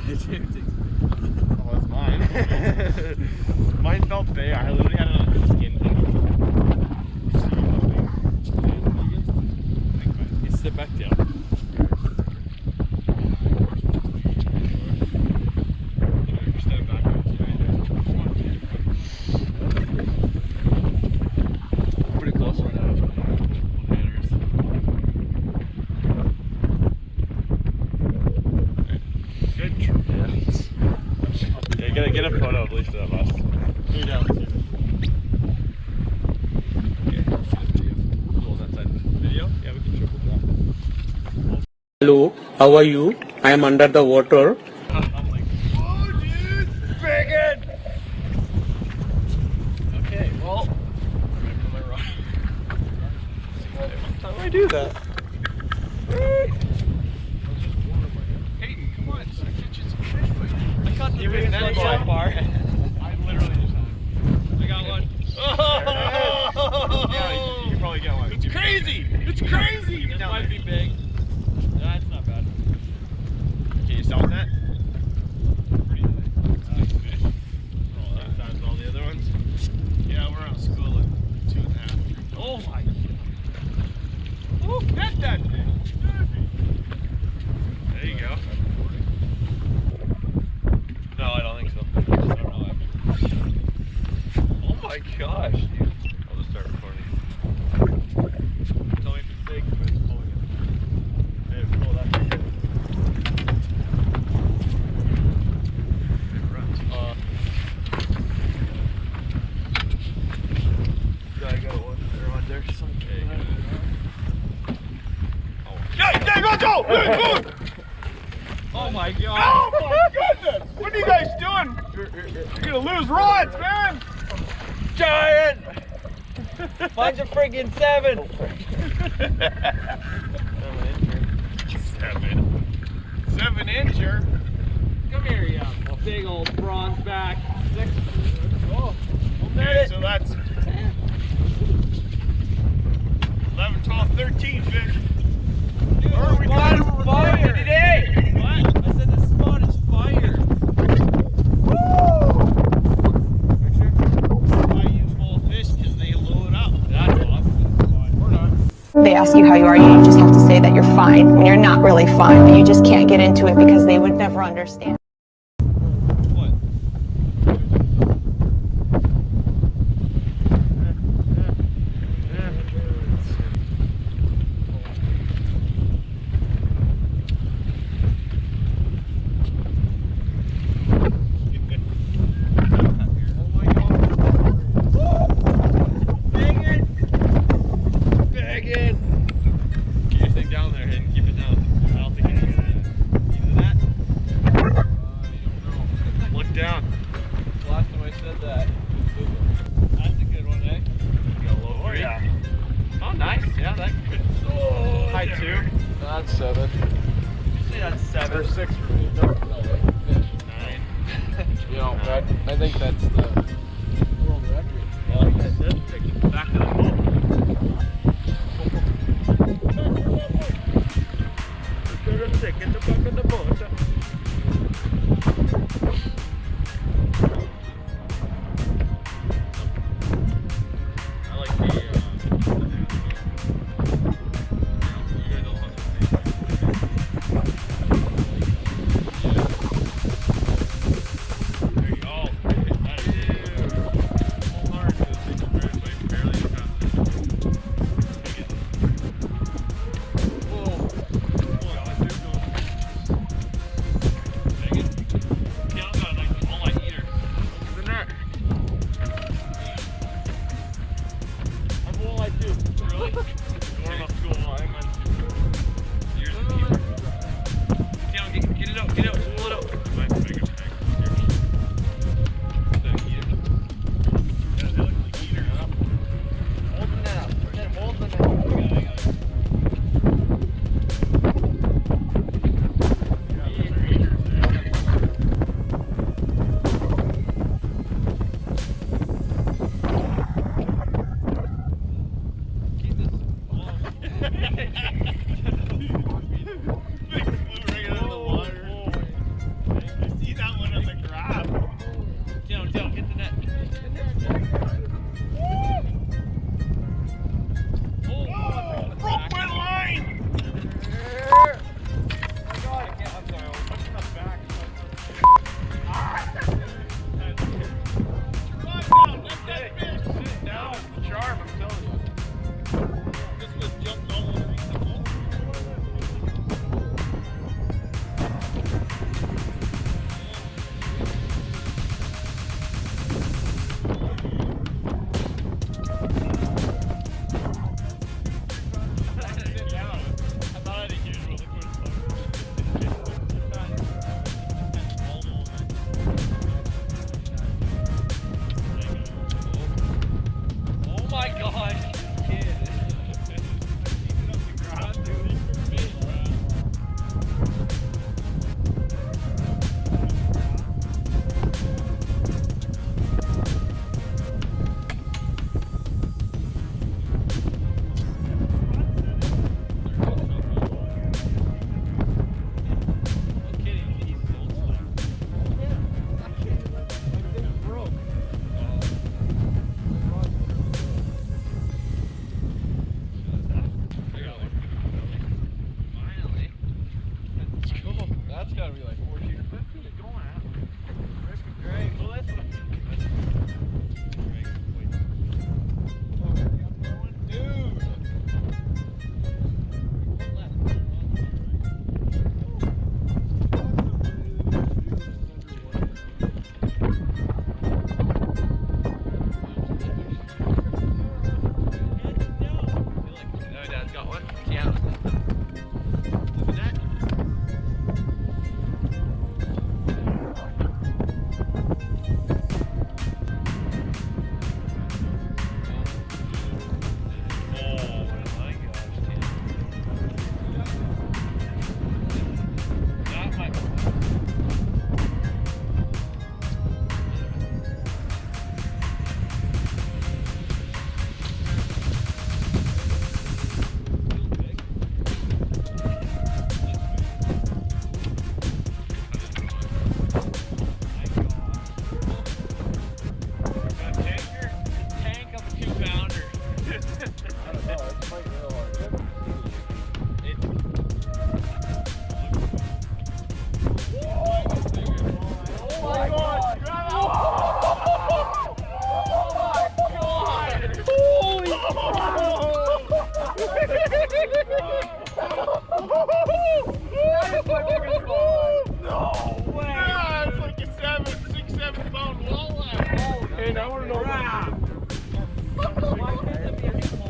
Oh, that's mine. Mine felt big. I literally had it on the skin. He's sit back down. Pretty close right now. Good. Yeah, get a photo at least of us. Here down. Okay, let's see the video. Cool on that side. Video? Yeah, we can triple drop. Hello, how are you? I am under the water. I'm like, whoa, dude! Friggin'! Okay, well, I'm gonna put my rod. How do I do that? Hayden, come on, just catch some fish. I caught the big net so far. I literally just had it. I got one. Oh! Yeah, you can probably get one. It's crazy! It's crazy! This might be big. That's not bad. Can you sell that? Pretty nice fish. Oh, that's all the other ones? Yeah, we're out of school at 2.5. Oh my god. Oh, net that thing. There you go. No, I don't think so. Oh my gosh, dude. I'll just start recording. Tell me if it's big, but it's pulling it. Hey, pull that thing. It runs. I got one there on there. Some yeah, go! Oh my god! Oh my goodness! What are you guys doing? You're gonna lose rods, man! Giant! Mine's a friggin' 7. 7-incher. Come here, you big old bronze back. 6. Oh, okay, so that's 11, 12, 13 fish. Dude, Or we spot is fire today. What? I said the spot is fire. They ask you how you are, you just have to say that you're fine when you're not really fine, but you just can't get into it because they would never understand. I want to know.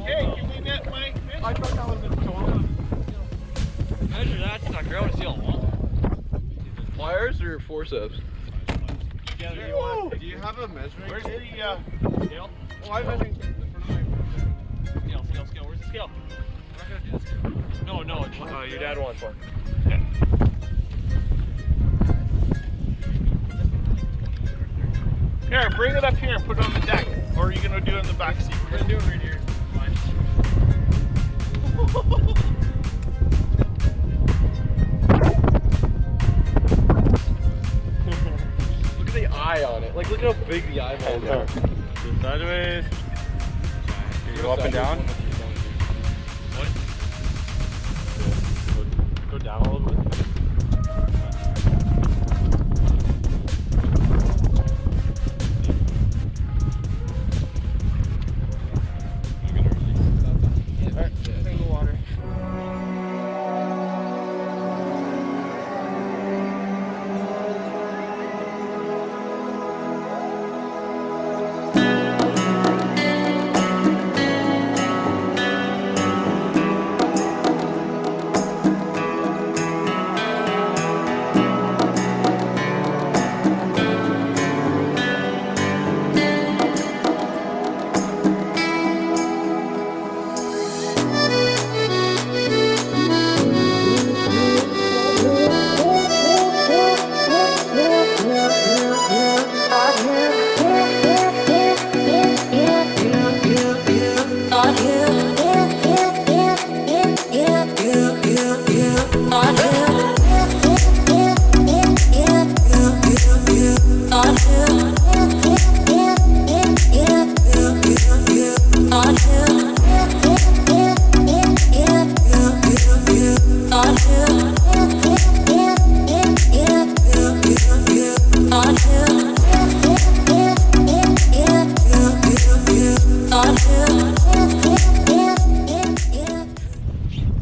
Hey, can we net my fish? I thought that was a total. Measure that sucker. I want to see a lot. Pliers or forceps? Do Do you have a measuring? Where's the scale? Oh, I'm measuring in front of my Scale. Where's the scale? I'm not gonna do this. No. your dad wants one. Here, bring it up here and put it on the deck. Or are you gonna do it in the back seat? We're gonna do it right here. Look at the eye on it. Like, look how big the eyeballs are. Sideways. You go up and down? What? Go down a little bit.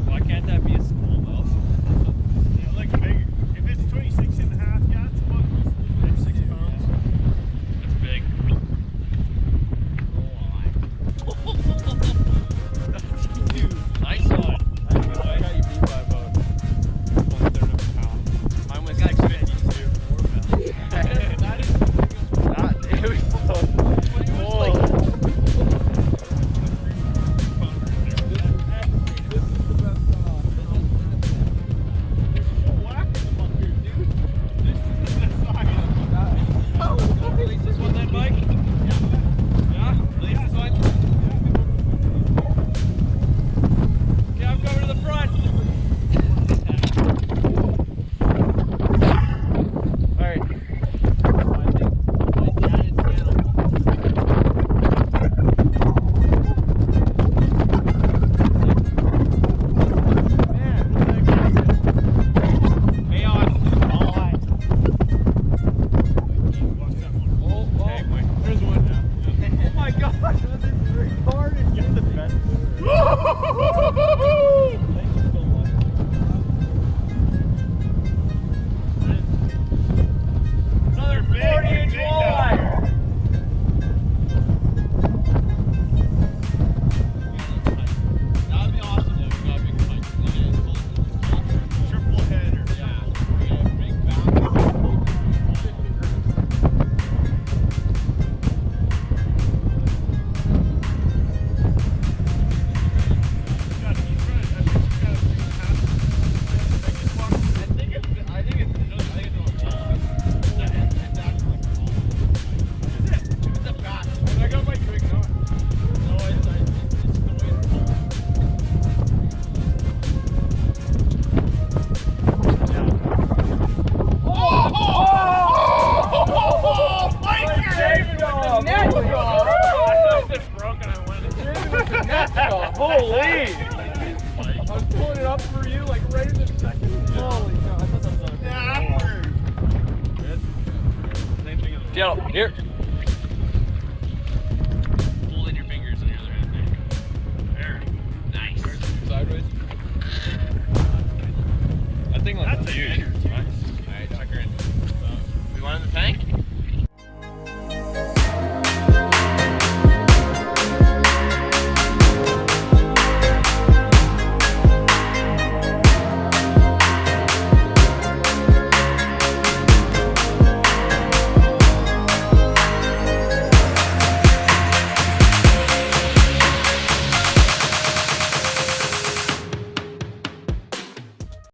Why can't that be a smallmouth? Yeah, like big. If it's 26 and a half, yeah, it's about 6 pounds. That's big. Nice one. I got you beat by about 1/3 of a pound. Mine was 652. That is it was This one then, Mike? Yeah? This one? Okay, I'm going to the front. Another 40-inch walleye. That would be awesome though. We got a big fight. triple header. Yeah. We got a big bounce. Holy! I was pulling it up for you like right in the second. Holy cow! I thought that was Get up, here. Hold in your fingers on your other hand there. There. Nice. sideways. That thing looks That's huge. huge. Nice. Alright, check her in. We want in the tank?